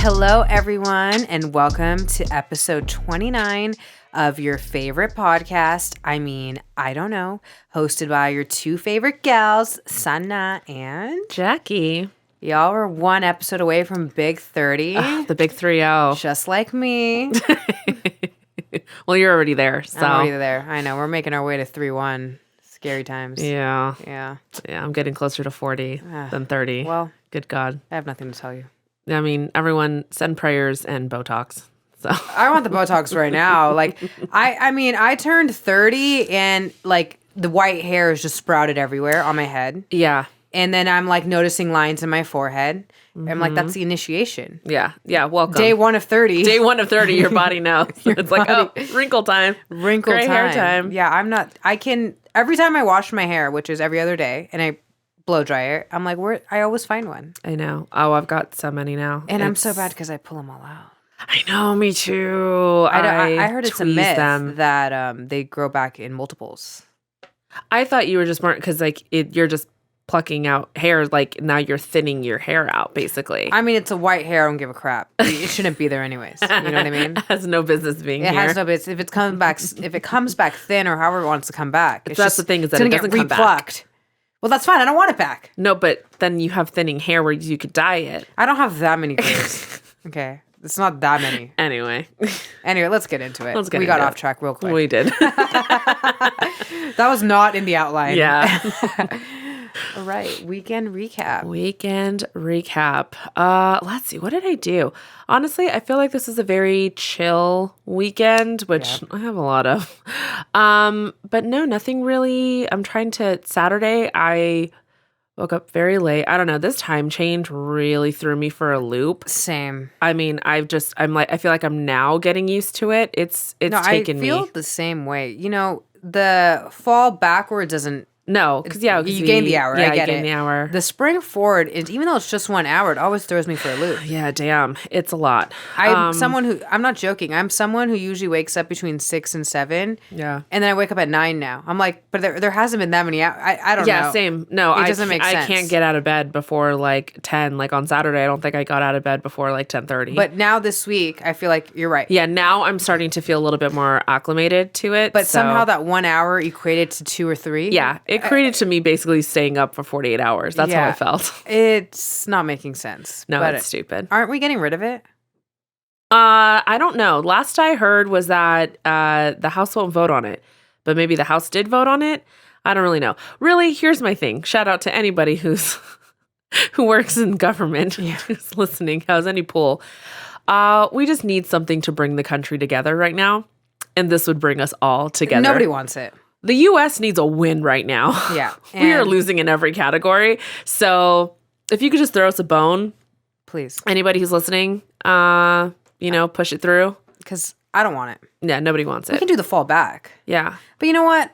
Hello, everyone, and welcome to episode 29 of your favorite podcast. I don't know, hosted by your two favorite gals, Sana and Jackie. Y'all were one episode away from Big 30. The big 3-0. Just like me. Well, you're already there. So. I'm already there. I know. We're making our way to 3-1. Scary times. Yeah, I'm getting closer to 40 than 30. Well, good God. I have nothing to tell you. I mean, everyone send prayers and Botox. So I want the Botox right now. I turned 30 and the white hair is just sprouted everywhere on my head. Yeah. And then I'm noticing lines in my forehead. Mm-hmm. I'm that's the initiation. Yeah. Welcome. Day 1 of 30. Day 1 of 30, your body knows. It's wrinkle time. Gray hair time. Yeah, every time I wash my hair, which is every other day, and I blow dry it, I'm I always find one. I know. Oh, I've got so many now. And I'm so bad because I pull them all out. I know, me too. I heard it's a myth that they grow back in multiples. I thought you were just smart because you're just plucking out hair, now you're thinning your hair out, basically. I mean, it's a white hair. I don't give a crap. It shouldn't be there anyways. You know what I mean? It has no business being here. It has no business. If it comes back thin or however it wants to come back. That's the thing is that it doesn't come back. Well, that's fine. I don't want it back. No, but then you have thinning hair where you could dye it. I don't have that many grays. Okay. It's not that many. Anyway, let's get into it. We got off track real quick. We did. That was not in the outline. Yeah. All right. Weekend recap. Let's see. What did I do? Honestly, I feel like this is a very chill weekend, which I have a lot of. But no, nothing really. Saturday, I woke up very late. I don't know. This time change really threw me for a loop. Same. I mean, I feel like I'm now getting used to it. It's taken me. I feel the same way. The fall backwards doesn't. No, because you gain the hour. Yeah, I get you gain the hour. The spring forward is, even though it's just 1 hour, it always throws me for a loop. Yeah, damn, it's a lot. I'm not joking. I'm someone who usually wakes up between 6 and 7. Yeah, and then I wake up at 9 now. I'm but there hasn't been that many hours. I don't know. Yeah, same. No, it doesn't make sense. I can't get out of bed before 10. On Saturday, I don't think I got out of bed before 10:30. But now this week, I feel like you're right. Yeah, now I'm starting to feel a little bit more acclimated to it. But somehow that 1 hour equated to 2 or 3. Yeah, it created to me basically staying up for 48 hours. That's how I felt. It's not making sense. No, it's stupid. Aren't we getting rid of it? I don't know. Last I heard was that the House won't vote on it. But maybe the House did vote on it. I don't really know. Really, here's my thing. Shout out to anybody who works in government, who's listening, has any pull. We just need something to bring the country together right now. And this would bring us all together. Nobody wants it. The U.S. needs a win right now. Yeah. We are losing in every category. So if you could just throw us a bone. Please. Anybody who's listening, push it through. Because I don't want it. Yeah, nobody wants it. We can do the fall back. Yeah. But you know what?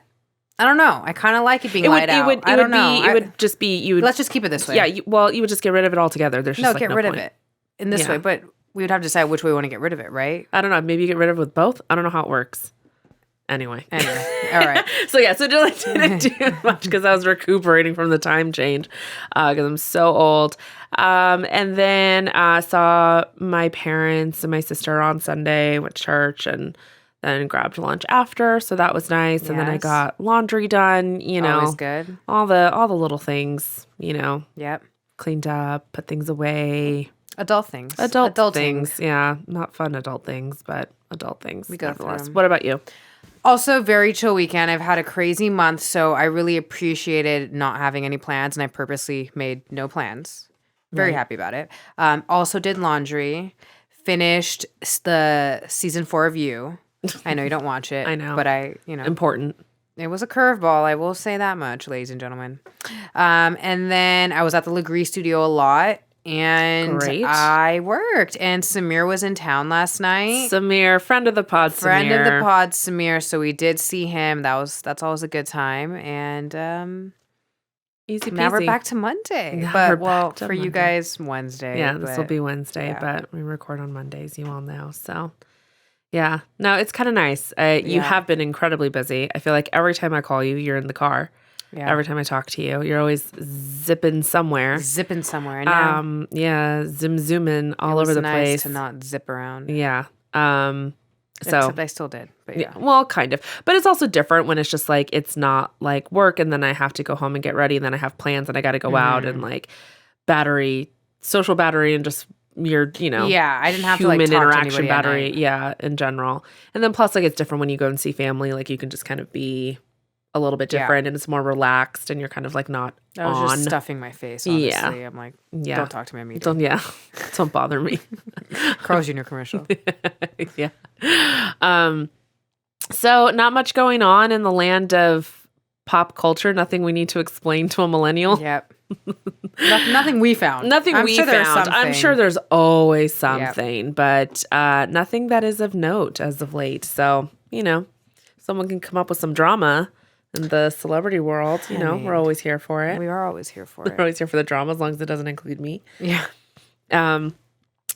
I don't know. I kind of like it being light out. I don't know. It would just be... Let's just keep it this way. Yeah, you would just get rid of it altogether. There's just get rid of it in this way. But we would have to decide which way we want to get rid of it, right? I don't know. Maybe you get rid of it with both? I don't know how it works. Anyway. All right. So didn't do much because I was recuperating from the time change because I'm so old. And then I saw my parents and my sister on Sunday, went to church, and then grabbed lunch after. So that was nice. Yes. And then I got laundry done, Always good. All the little things, Yep. Cleaned up, put things away. Adult things. Adult things. Yeah. Not fun adult things, but adult things. We go through them. What about you? Also, very chill weekend. I've had a crazy month, so I really appreciated not having any plans, and I purposely made no plans. Very happy about it. Also did laundry. Finished the season 4 of You. I know you don't watch it. I know. But Important. It was a curveball. I will say that much, ladies and gentlemen. And then I was at the Legree studio a lot. And Great. I worked, and Samir was in town last night. Samir, friend of the pod, Samir. So we did see him. That's always a good time. And easy peasy. Now we're back to Monday. For you guys, Wednesday. Yeah, this will be Wednesday, but we record on Mondays, you all know. So yeah, no, it's kind of nice. You have been incredibly busy. I feel like every time I call you, you're in the car. Yeah. Every time I talk to you, you're always zipping somewhere. Zipping somewhere. And now Yeah, zooming all over was the nice place. to not zip around. Yeah. So Except I still did. But yeah. well, kind of. But it's also different when it's just like it's not like work and then I have to go home and get ready and then I have plans and I got to go out and like social battery and just your, Yeah, I didn't have to human like talk to interaction anybody at battery. night. Yeah, in general. And then plus like it's different when you go and see family. Like you can just kind of be a little bit different and it's more relaxed and you're kind of like not I was on. just stuffing my face, honestly. Yeah. I'm like, Yeah. don't talk to me immediately. Don't bother me. Carl Jr. commercial. Yeah. So not much going on in the land of pop culture. Nothing we need to explain to a millennial. Yep. Nothing we found. Nothing I'm we sure there's found. I'm something. sure there's always something, but nothing that is of note as of late. So, someone can come up with some drama in the celebrity world. We're always here for it. We are always here for We're it. always here for the drama as long as it doesn't include me. Yeah.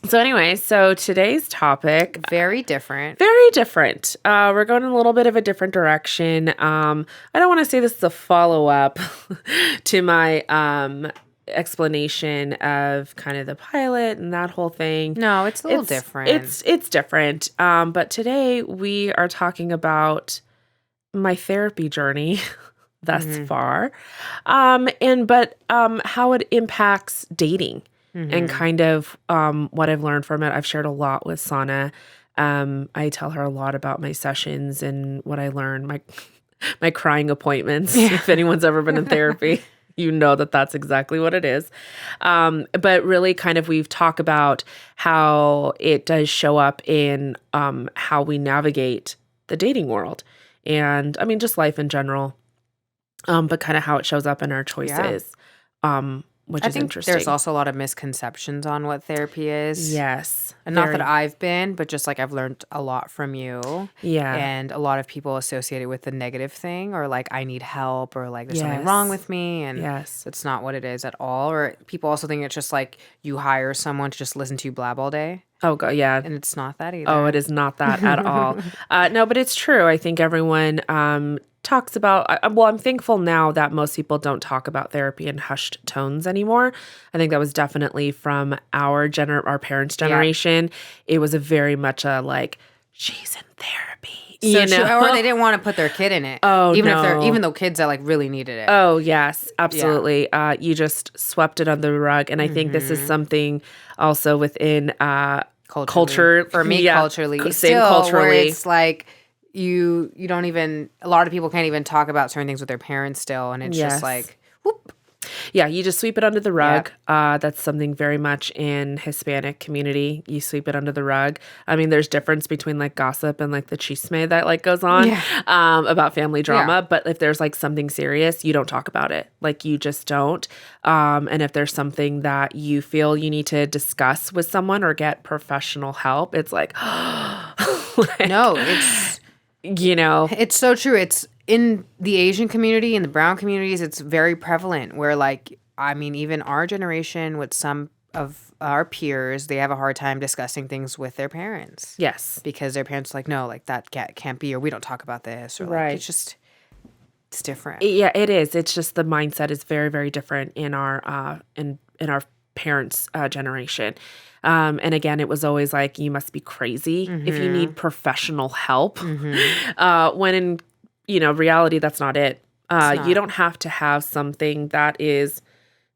So anyway, today's topic, Very different. very different. We're going in a little bit of a different direction. I don't want to say this is a follow-up to my explanation of kind of the pilot and that whole thing. No, it's a little different. It's different. But today we are talking about my therapy journey thus far. But how it impacts dating. And kind of what I've learned from it. I've shared a lot with Sana. I tell her a lot about my sessions and what I learned, my crying appointments. Yeah. If anyone's ever been in therapy, you know that that's exactly what it is. But really kind of we've talked about how it does show up in how we navigate the dating world. And I mean, just life in general, but kind of how it shows up in our choices. Which is interesting. There's also a lot of misconceptions on what therapy is. Yes. And not that I've been, but just like I've learned a lot from you. Yeah. And a lot of people associate it with the negative thing or like I need help or like there's something wrong with me. And it's not what it is at all. Or people also think it's just like you hire someone to just listen to you blab all day. Oh, God, yeah. And it's not that either. Oh, it is not that at all. No, but it's true. I think everyone talks about, I'm thankful now that most people don't talk about therapy in hushed tones anymore. I think that was definitely from our parents' generation. Yeah. It was a very much a like, she's in therapy. Or they didn't want to put their kid in it. Oh, even though kids that like really needed it. Oh, yes, absolutely. Yeah. You just swept it under the rug. And I think this is something also within culture. For me, culturally. Where it's like you don't even, a lot of people can't even talk about certain things with their parents still. And it's just like, whoop. Yeah, you just sweep it under the rug. Yeah. That's something very much in Hispanic community. You sweep it under the rug. I mean, there's difference between like gossip and like the chisme that like goes on about family drama. Yeah. But if there's like something serious, you don't talk about it. Like you just don't. And if there's something that you feel you need to discuss with someone or get professional help, it's like, no, it's, it's so true. It's, in the Asian community, in the brown communities, it's very prevalent where like, I mean, even our generation with some of our peers, they have a hard time discussing things with their parents. Yes. Because their parents are like, no, like that can't be, or we don't talk about this. Or like, it's different. Yeah, it is. It's just the mindset is very, very different in our, in our parents' generation. And again, it was always like, you must be crazy if you need professional help. When in reality, that's not it. You don't have to have something that is,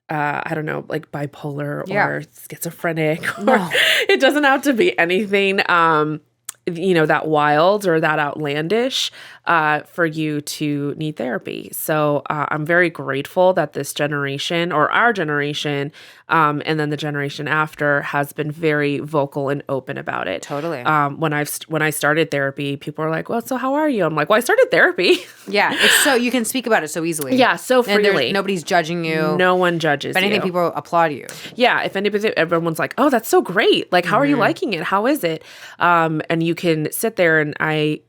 I don't know, like bipolar or schizophrenic. Or it doesn't have to be anything, that wild or that outlandish for you to need therapy. So I'm very grateful that this generation or our generation and then the generation after has been very vocal and open about it. Totally. When I started therapy, people were like, well, so how are you? I'm like, well, I started therapy. Yeah. It's so you can speak about it so easily. Yeah. So freely. And nobody's judging you. No one judges If anything, people applaud you. Yeah. If anybody, everyone's like, oh, that's so great. Like, how are you liking it? How is it? And you can sit there and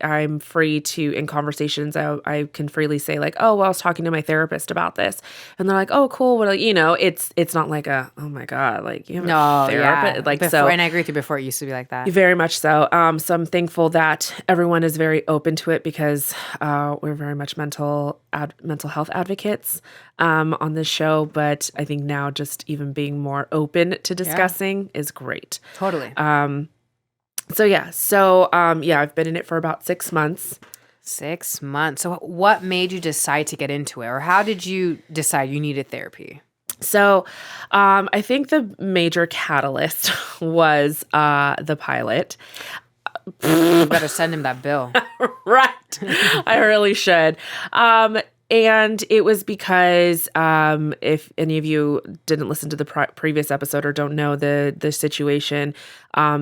I'm free to, in conversations, I can freely say like, oh, well, I was talking to my therapist about this. And they're like, oh, cool. Well, it's not like a, oh my God, like you have a therapist. Yeah. Like, Before, so and I agree with you, before it used to be like that. very much so. So I'm thankful that everyone is very open to it because we're very much mental health advocates on this show. But I think now just even being more open to discussing is great. Totally. I've been in it for about 6 months. 6 months. So what made you decide to get into it? Or how did you decide you needed therapy? So I think the major catalyst was the pilot. You better send him that bill. Right. I really should. And it was because if any of you didn't listen to the previous episode or don't know the situation,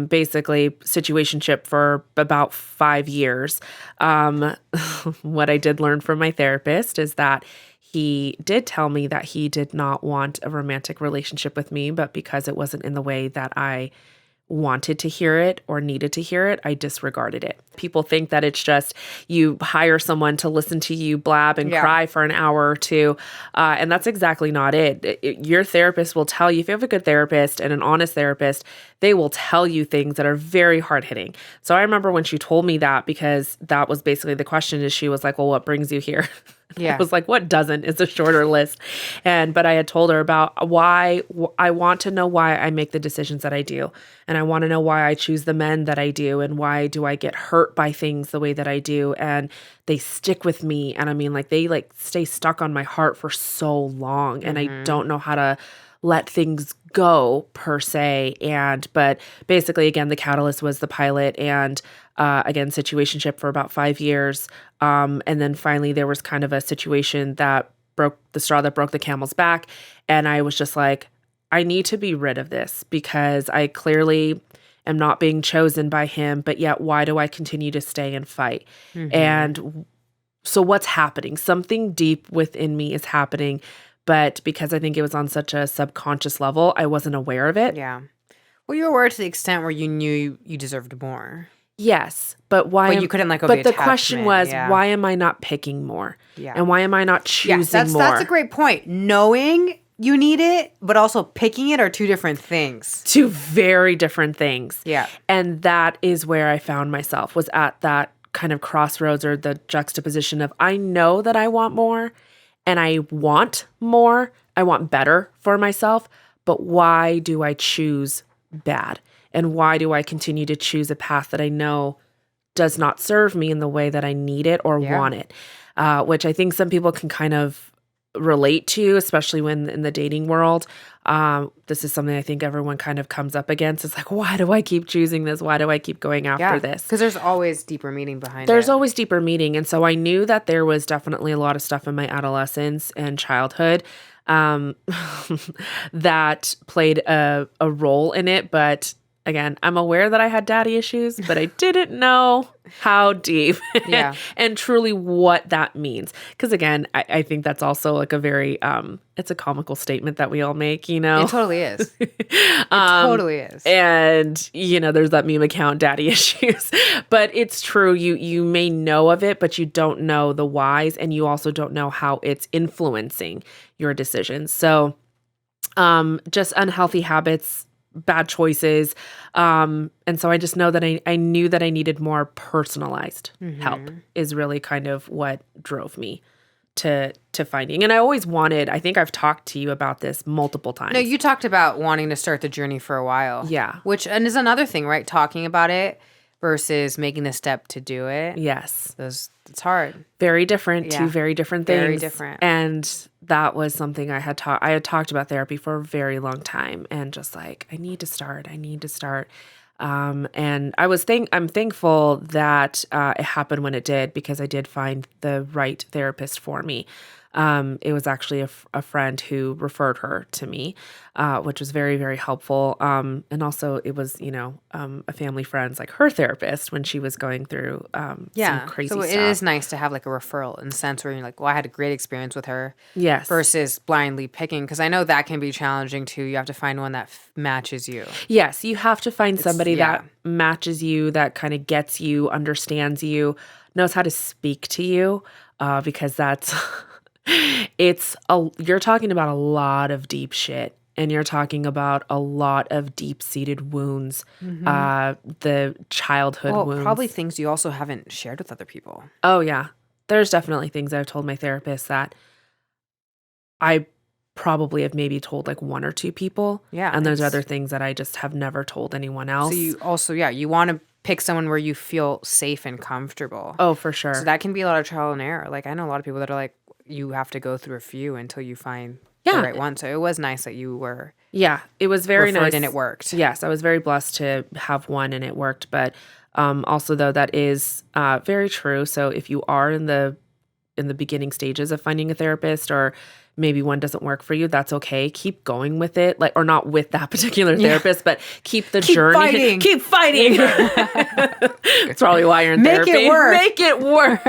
basically situationship for about 5 years. What I did learn from my therapist is that he did tell me that he did not want a romantic relationship with me, but because it wasn't in the way that I wanted to hear it or needed to hear it, I disregarded it. People think that it's just you hire someone to listen to you blab and cry for an hour or two. And that's exactly not it. Your therapist will tell you, if you have a good therapist and an honest therapist, they will tell you things that are very hard hitting. So I remember when she told me that, because that was basically the question, is she was like, well, what brings you here? Yeah. I was like, what doesn't? It's a shorter list. But I had told her about why I want to know why I make the decisions that I do. And I want to know why I choose the men that I do. And why do I get hurt by things the way that I do? And they stick with me. And I mean, like they like stay stuck on my heart for so long. And I don't know how to let things go per se. But basically, again, the catalyst was the pilot and again, situationship for about 5 years. And then finally there was kind of a situation that broke the straw that broke the camel's back. And I was just like, I need to be rid of this because I clearly am not being chosen by him, but yet why do I continue to stay and fight? And so what's happening? Something deep within me is happening. But because I think it was on such a subconscious level, I wasn't aware of it. Yeah. Well, you were aware to the extent where you knew you deserved more. Yes, but why? But you couldn't let go of But the the question was, attachment, why am I not picking more? Yeah. And why am I not choosing more? That's a great point. Knowing you need it, but also picking it are two different things. Two very different things. Yeah. And that is where I found myself, was at that kind of crossroads or the juxtaposition of, I know that I want more and I want more. I want better for myself, but why do I choose bad? And why do I continue to choose a path that I know does not serve me in the way that I need it or want it? Which I think some people can kind of relate to, especially when in the dating world. This is something I think everyone kind of comes up against. It's like, why do I keep choosing this? Why do I keep going after this? Because there's always deeper meaning behind it. There's always deeper meaning. And so I knew that there was definitely a lot of stuff in my adolescence and childhood that played a role in it. But again, I'm aware that I had daddy issues, but I didn't know how deep and truly what that means. Because again, I think that's also like a very, it's a comical statement that we all make, you know? It totally is. It totally is. And, there's that meme account, daddy issues. But it's true. You may know of it, but you don't know the whys, and you also don't know how it's influencing your decisions. So just unhealthy habits, bad choices. And so I just know that I knew that I needed more personalized help is really kind of what drove me to finding. And I always wanted, I think I've talked to you about this multiple times. No, you talked about wanting to start the journey for a while. Yeah. And is another thing, right? Talking about it versus making the step to do it. Yes. It's hard. Very different. Two very different things. Very different. And that was something I had talked about therapy for a very long time, and just like, I need to start. And I'm thankful that it happened when it did, because I did find the right therapist for me. It was actually a friend who referred her to me, which was very, very helpful. And also it was, a family friend's like her therapist when she was going through some crazy so stuff. it is nice to have like a referral in the sense where you're like, well, I had a great experience with her. Yes. Versus blindly picking, because I know that can be challenging too. You have to find one that matches you. Yes, you have to find somebody that matches you, that kind of gets you, understands you, knows how to speak to you, because that's you're talking about a lot of deep shit, and you're talking about a lot of deep-seated wounds, the childhood wounds. Probably things you also haven't shared with other people. Oh yeah, there's definitely things I've told my therapist that I probably have maybe told like one or two people. Yeah. And there's other things that I just have never told anyone else. So you also, you want to pick someone where you feel safe and comfortable. Oh, for sure. So that can be a lot of trial and error. Like I know a lot of people that are like, you have to go through a few until you find the right one. So it was nice that you were. Yeah, it was very nice. And it worked. Yes, I was very blessed to have one and it worked. But also though, that is very true. So if you are in the beginning stages of finding a therapist, or maybe one doesn't work for you, that's okay. Keep going with it. Like, or not with that particular therapist, but keep the journey. Fighting. Keep fighting. That's probably why you're in therapy. Make it work. Make it work.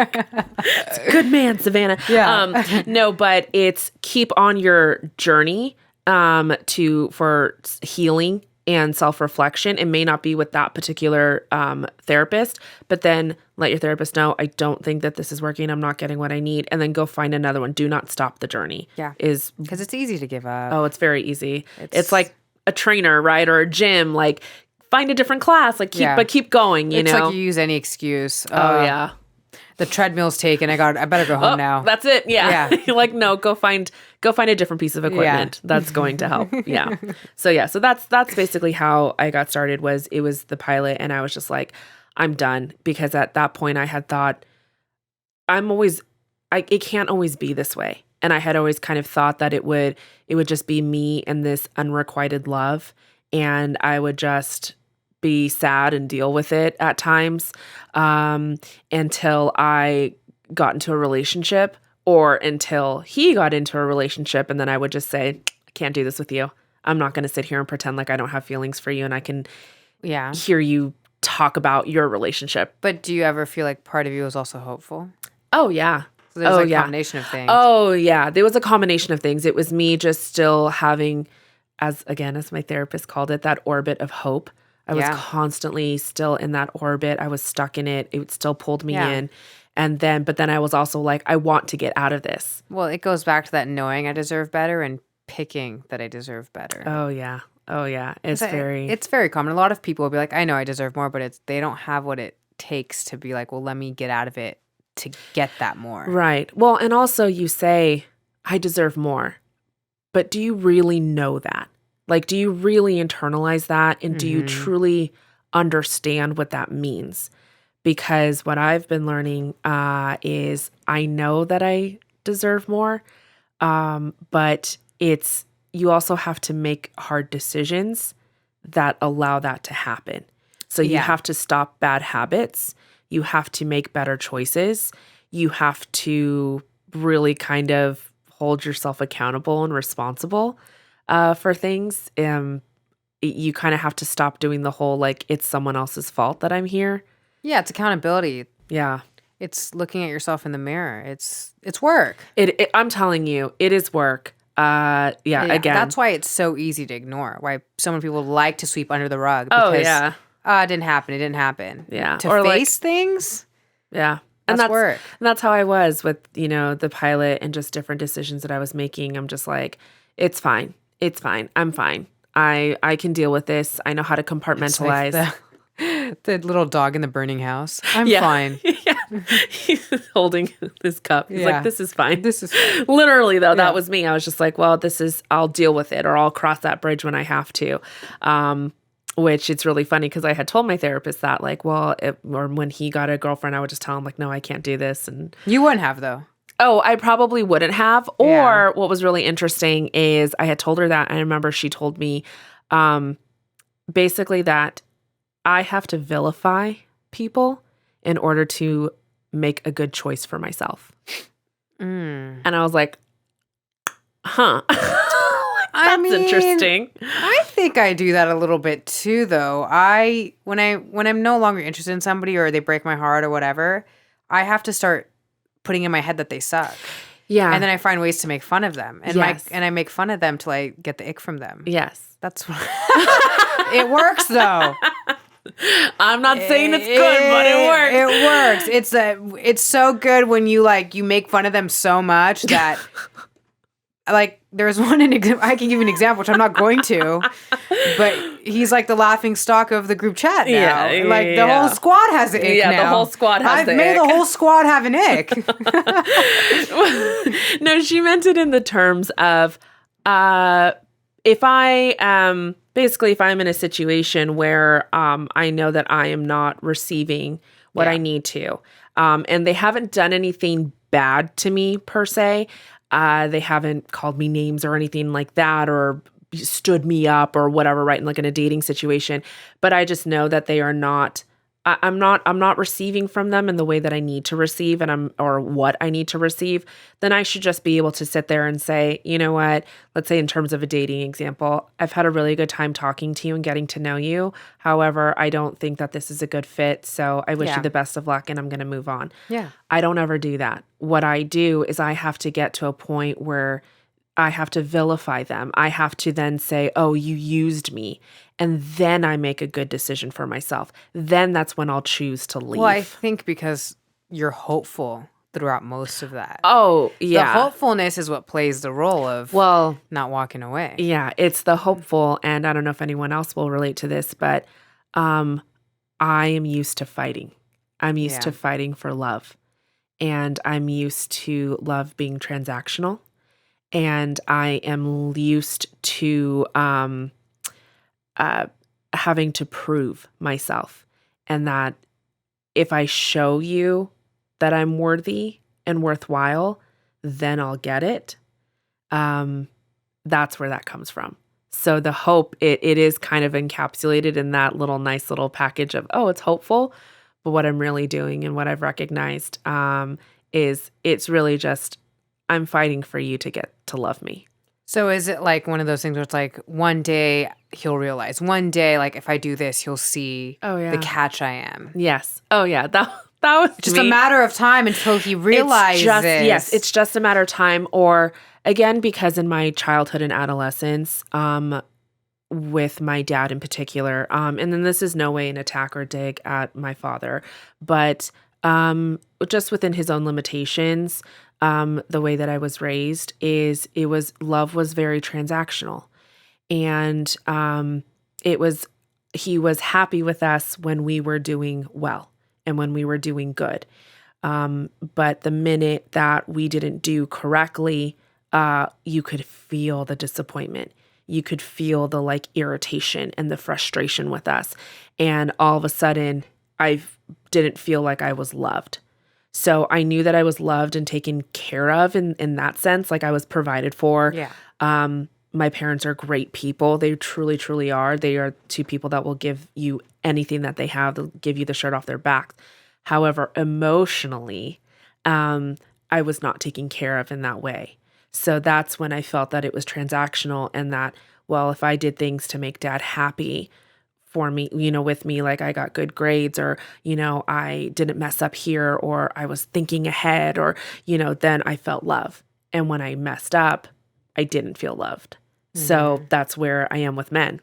It's a good man, Savannah. Yeah. No, but it's keep on your journey for healing and self-reflection. It may not be with that particular therapist, but then let your therapist know, I don't think that this is working. I'm not getting what I need. And then go find another one. Do not stop the journey. Yeah. Because it's easy to give up. Oh, it's very easy. It's like a trainer, right? Or a gym. Like, find a different class. Like, keep going, It's know? like you use any excuse. Oh, yeah. The treadmill's taken. I better go home now. That's it. Yeah. You're like, no, go find a different piece of equipment that's going to help. Yeah. So that's basically how I got started. It was the pilot, and I was just like, I'm done, because at that point I had thought it can't always be this way. And I had always kind of thought that it would just be me and this unrequited love, and I would just be sad and deal with it at times until I got into a relationship, or until he got into a relationship, and then I would just say, I can't do this with you. I'm not going to sit here and pretend like I don't have feelings for you, and I can hear you talk about your relationship. But do you ever feel like part of you is also hopeful? Oh, yeah. So there's a combination of things. Oh, yeah. There was a combination of things. It was me just still having, as my therapist called it, that orbit of hope. I was constantly still in that orbit. I was stuck in it. It still pulled me in. But then I was also like, I want to get out of this. Well, it goes back to that knowing I deserve better and picking that I deserve better. Oh, yeah. Oh, yeah. It's very common. A lot of people will be like, I know I deserve more, but they don't have what it takes to be like, well, let me get out of it to get that more. Right. Well, and also you say, I deserve more. But do you really know that? Like, do you really internalize that? And do you truly understand what that means? Because what I've been learning is I know that I deserve more, but you also have to make hard decisions that allow that to happen. So you have to stop bad habits. You have to make better choices. You have to really kind of hold yourself accountable and responsible for things. You kind of have to stop doing the whole, like, it's someone else's fault that I'm here. Yeah, it's accountability. Yeah. It's looking at yourself in the mirror. It's work. I'm telling you, it is work. Again. That's why it's so easy to ignore. Why so many people like to sweep under the rug. Because, it didn't happen. It didn't happen. Yeah. To face things. Yeah. That's work. And that's how I was with, the pilot and just different decisions that I was making. I'm just like, it's fine. It's fine. I'm fine. I can deal with this. I know how to compartmentalize. Like the little dog in the burning house. I'm fine. He's holding this cup. He's like, this is fine. This is fine. Literally, though, that was me. I was just like, well, I'll deal with it, or I'll cross that bridge when I have to. Which it's really funny because I had told my therapist that, like, or when he got a girlfriend, I would just tell him, like, no, I can't do this. And you wouldn't have, though. Oh, I probably wouldn't have. Or what was really interesting is I had told her that. I remember she told me basically that I have to vilify people in order to make a good choice for myself. And I was like, huh. I That's mean, interesting. I think I do that a little bit too, though. When I'm no longer interested in somebody or they break my heart or whatever, I have to start putting in my head that they suck. Yeah. And then I find ways to make fun of them. And Yes. I make fun of them till I get the ick from them. Yes. That's what it works though. I'm not saying it's good, but it works. It works. It's so good when you make fun of them so much that there's one I can give you an example, which I'm not going to, but he's like the laughing stock of the group chat now. The whole squad has an ick now. Yeah, the whole squad has the ick. I've made the whole squad have an ick. No, she meant it in the terms of if I am if I'm in a situation where I know that I am not receiving what I need to, and they haven't done anything bad to me per se. They haven't called me names or anything like that or stood me up or whatever, right? In a dating situation. But I just know that they are not, I'm not receiving from them in the way that I need to receive or what I need to receive. Then I should just be able to sit there and say, you know what, let's say in terms of a dating example, I've had a really good time talking to you and getting to know you. However, I don't think that this is a good fit. So I wish you the best of luck and I'm going to move on. Yeah. I don't ever do that. What I do is I have to get to a point where I have to vilify them. I have to then say, oh, you used me. And then I make a good decision for myself. Then that's when I'll choose to leave. Well, I think because you're hopeful throughout most of that. Oh, yeah. The hopefulness is what plays the role of not walking away. Yeah, it's the hopeful. And I don't know if anyone else will relate to this, but I am used to fighting. I'm used to fighting for love. And I'm used to love being transactional. And I am used to having to prove myself. And that if I show you that I'm worthy and worthwhile, then I'll get it. That's where that comes from. So the hope, it is kind of encapsulated in that nice little package of, oh, it's hopeful. But what I'm really doing and what I've recognized is it's really just, I'm fighting for you to get to love me. So is it like one of those things where it's like one day he'll realize, one day, if I do this, he'll see the catch I am. Yes. Oh yeah. That was just a matter of time until he realizes. Yes. It's just a matter of time. Or again, because in my childhood and adolescence, with my dad in particular, and then this is no way an attack or dig at my father, but just within his own limitations, the way that I was raised love was very transactional. And he was happy with us when we were doing well and when we were doing good. But the minute that we didn't do correctly, you could feel the disappointment. You could feel the irritation and the frustration with us. And all of a sudden, I didn't feel like I was loved. So I knew that I was loved and taken care of in that sense. I was provided for. Yeah. My parents are great people. They truly, truly are. They are two people that will give you anything that they have. They'll give you the shirt off their back. However, emotionally, I was not taken care of in that way. So that's when I felt that it was transactional and that, well, if I did things to make dad happy for me, with me, I got good grades or, I didn't mess up here or I was thinking ahead or, then I felt love. And when I messed up, I didn't feel loved. Mm-hmm. So that's where I am with men.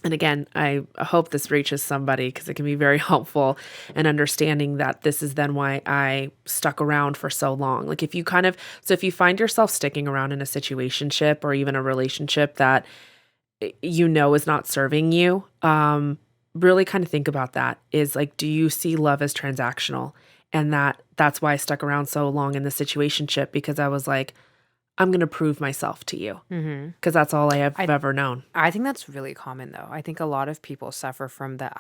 And again, I hope this reaches somebody because it can be very helpful in understanding that this is then why I stuck around for so long. If you find yourself sticking around in a situationship or even a relationship that is not serving you, really kind of think about that is do you see love as transactional? And that's why I stuck around so long in the situationship because I was I'm going to prove myself to you because that's all I have ever known. I think that's really common though. I think a lot of people suffer from that.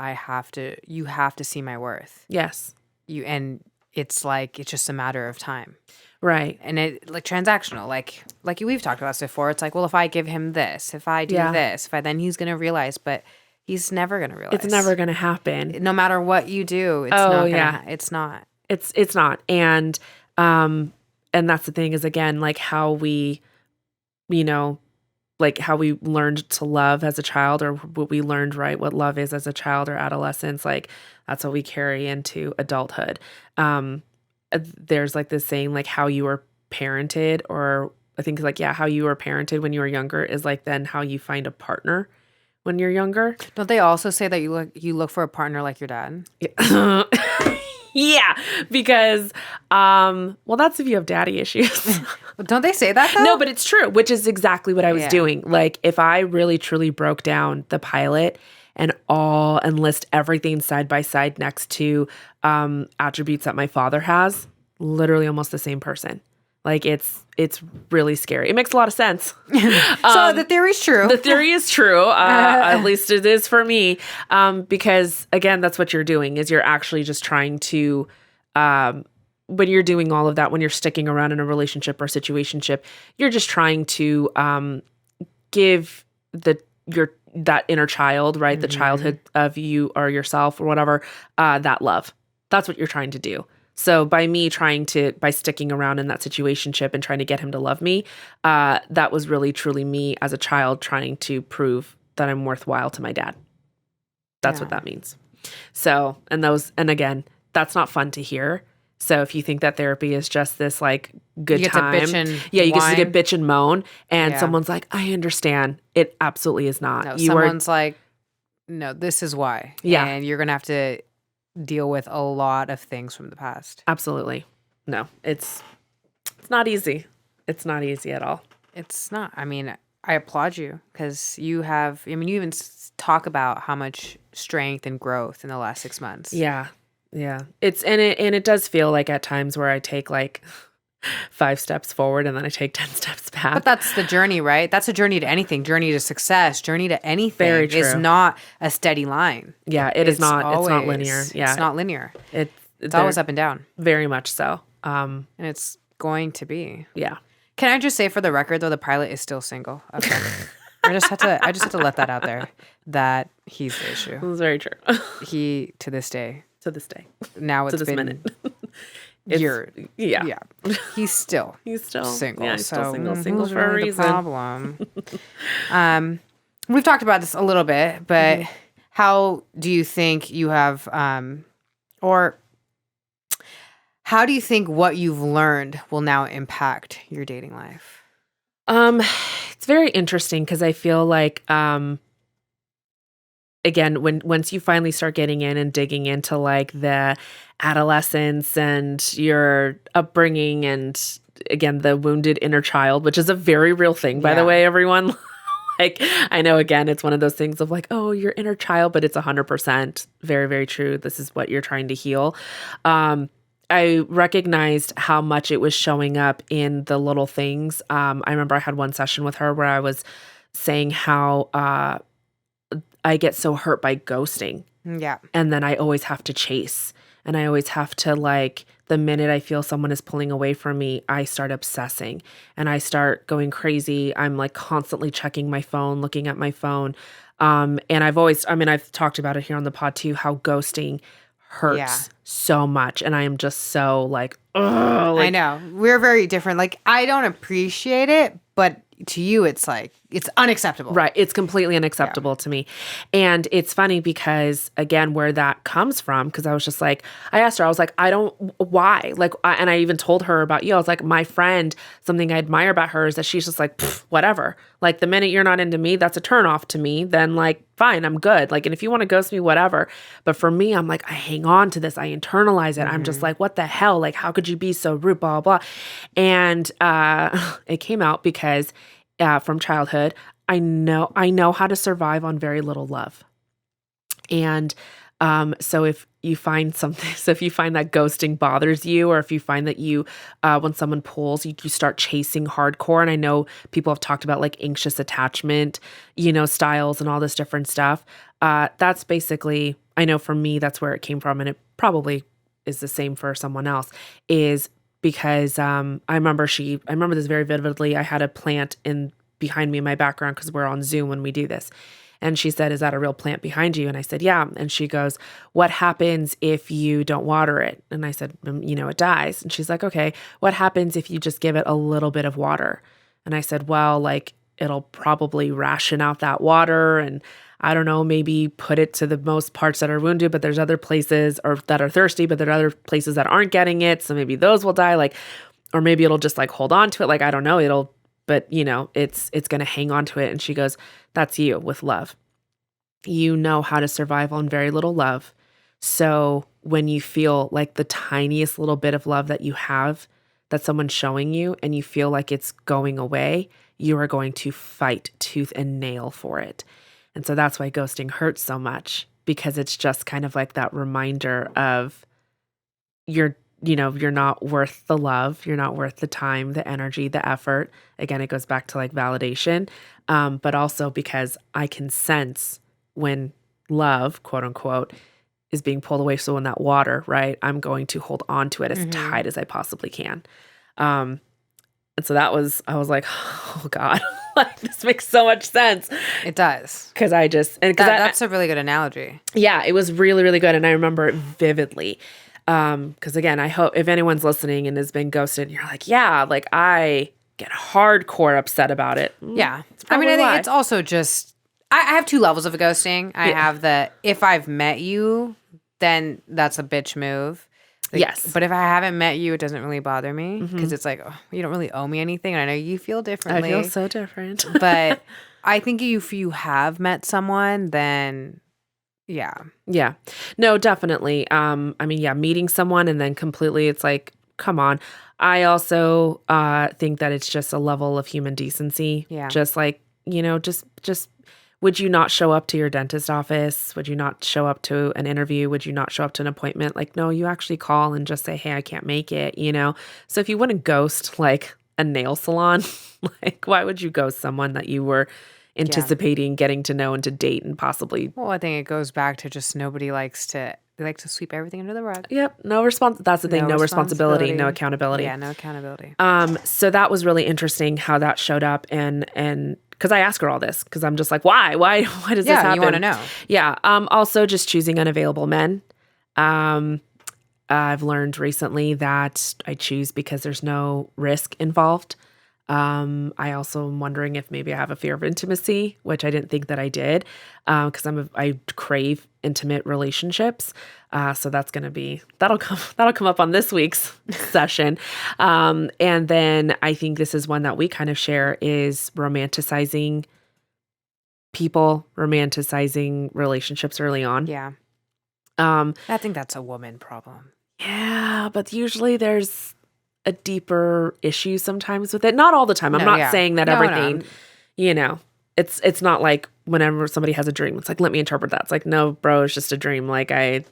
You have to see my worth. Yes. And it's it's just a matter of time. Right. And it transactional, like we've talked about this before. It's well, if I give him this, if I do this, then he's going to realize, but he's never going to realize. It's never going to happen. No matter what you do, it's not. It's not. It's not. And and that's the thing is, again, like how we, you know, like how we learned to love as a child, or what we learned, right, what love is as a child or adolescence, like that's what we carry into adulthood. There's like this saying, like how you were parented, or I think like, yeah, how you were parented when you were younger is like then how you find a partner when you're younger. Don't they also say that you look for a partner like your dad? Yeah. Yeah, because, well, that's if you have daddy issues. Don't they say that though? No, but it's true, which is exactly what I was Yeah. doing. Like if I really truly broke down the pilot and list everything side by side next to attributes that my father has, literally almost the same person. Like it's really scary. It makes a lot of sense. So the theory's true. The theory is true. At least it is for me. Because again, that's what you're doing, is you're actually just trying to, when you're doing all of that, when you're sticking around in a relationship or situationship, you're just trying to give that inner child, right? The childhood of you or yourself or whatever, that love. That's what you're trying to do. So by sticking around in that situationship and trying to get him to love me, that was really truly me as a child trying to prove that I'm worthwhile to my dad. That's what that means. So, and again, that's not fun to hear. So if you think that therapy is just this like good You get time, to bitch and you get to whine. get bitch and moan, and someone's like, I understand. It absolutely is not. No, someone's like, no, this is why. Yeah. And you're going to have to deal with a lot of things from the past. Absolutely. No, it's not easy. It's not easy at all. It's not. I mean, I applaud you because you even talk about how much strength and growth in the last 6 months. Yeah. Yeah. It does feel like at times where I take like 5 steps forward and then I take 10 steps back. But that's the journey, right? That's a journey to anything. Journey to success, journey to anything. Very true. Is not a steady line. Yeah, it's not linear. Yeah. It's not linear. It's always up and down. Very much so. And it's going to be. Yeah. Can I just say for the record though, the pilot is still single? Okay. I just have to let that out there that he's the issue. That's very true. He to this day. Now it's to this been minute. year. Yeah. He's still single. Yeah, he's so still single who's for a really reason. the problem? We've talked about this a little bit, but how do you think you have, or how do you think what you've learned will now impact your dating life? It's very interesting because I feel like, again, once you finally start getting in and digging into like the adolescence and your upbringing and again, the wounded inner child, which is a very real thing, by the way, everyone. Like, I know, again, it's one of those things of like, oh, your inner child, but it's 100% very, very true. This is what you're trying to heal. I recognized how much it was showing up in the little things. I remember I had one session with her where I was saying how I get so hurt by ghosting. Yeah. And then I always have to chase. And I always have to like, the minute I feel someone is pulling away from me, I start obsessing and I start going crazy. I'm like constantly checking my phone, looking at my phone. And I've talked about it here on the pod too, how ghosting hurts so much. And I am just so like, ugh. Like, I know. We're very different. Like, I don't appreciate it, but to you, it's like, it's unacceptable. Right. It's completely unacceptable to me. And it's funny because, again, where that comes from, because I was just like, I asked her, I was like, why? Like, and I even told her about you. I was like, my friend, something I admire about her is that she's just like, whatever. Like, the minute you're not into me, that's a turnoff to me. Then, like, fine, I'm good. Like, and if you want to ghost me, whatever. But for me, I'm like, I hang on to this. I internalize it. I'm just like, what the hell? Like, how could you be so rude, blah, blah, blah. And it came out because from childhood, I know how to survive on very little love. And so if you find if you find that ghosting bothers you, or if you find that you, when someone pulls, you start chasing hardcore. And I know people have talked about like anxious attachment, styles and all this different stuff. That's basically, I know for me, that's where it came from. And it probably is the same for someone else, is because I remember this very vividly. I had a plant behind me in my background because we're on Zoom when we do this. And she said, is that a real plant behind you? And I said, yeah. And she goes, what happens if you don't water it? And I said, it dies. And she's like, okay, what happens if you just give it a little bit of water? And I said, well, like it'll probably ration out that water and I don't know, maybe put it to the most parts that are wounded, but there's other places or that are thirsty, but there are other places that aren't getting it. So maybe those will die. Like, or maybe it'll just like hold on to it. Like, I don't know, but it's going to hang on to it. And she goes, that's you with love. You know how to survive on very little love. So when you feel like the tiniest little bit of love that you have, that someone's showing you, and you feel like it's going away, you are going to fight tooth and nail for it. And so that's why ghosting hurts so much, because it's just kind of like that reminder of you're not worth the love. You're not worth the time, the energy, the effort. Again, it goes back to like validation, but also because I can sense when love, quote unquote, is being pulled away. So in that water, right, I'm going to hold on to it as tight as I possibly can. And so I was like, oh God, like this makes so much sense. It does. That's a really good analogy. Yeah, it was really, really good. And I remember it vividly. Because again, I hope if anyone's listening and has been ghosted, and you're like, yeah, like I get hardcore upset about it. Yeah. I think it's also just, I have two levels of ghosting. I have the, if I've met you, then that's a bitch move. Like, yes. But if I haven't met you, it doesn't really bother me because it's like, oh, you don't really owe me anything. And I know you feel differently. I feel so different. But I think if you have met someone, then yeah. Yeah. No, definitely. Meeting someone and then completely, it's like, come on. I also think that it's just a level of human decency. Yeah. Just like, just would you not show up to your dentist office? Would you not show up to an interview? Would you not show up to an appointment? Like, no, you actually call and just say, hey, I can't make it, So if you wouldn't ghost like a nail salon, like why would you ghost someone that you were anticipating getting to know and to date and possibly? Well, I think it goes back to just they like to sweep everything under the rug. Yep. That's the thing. No responsibility, no accountability. Yeah, no accountability. So that was really interesting how that showed up and because I ask her all this because I'm just like, why does this happen? Yeah, you want to know. Yeah. Also just choosing unavailable men. I've learned recently that I choose because there's no risk involved. I also am wondering if maybe I have a fear of intimacy, which I didn't think that I did, because I crave intimate relationships. So that's going to that'll come up on this week's session. And then I think this is one that we kind of share is romanticizing people, romanticizing relationships early on. Yeah. I think that's a woman problem. Yeah, but usually there's a deeper issue sometimes with it. Not all the time. I'm not saying that everything, it's not like whenever somebody has a dream, it's like, let me interpret that. It's like, no, bro, it's just a dream. Like I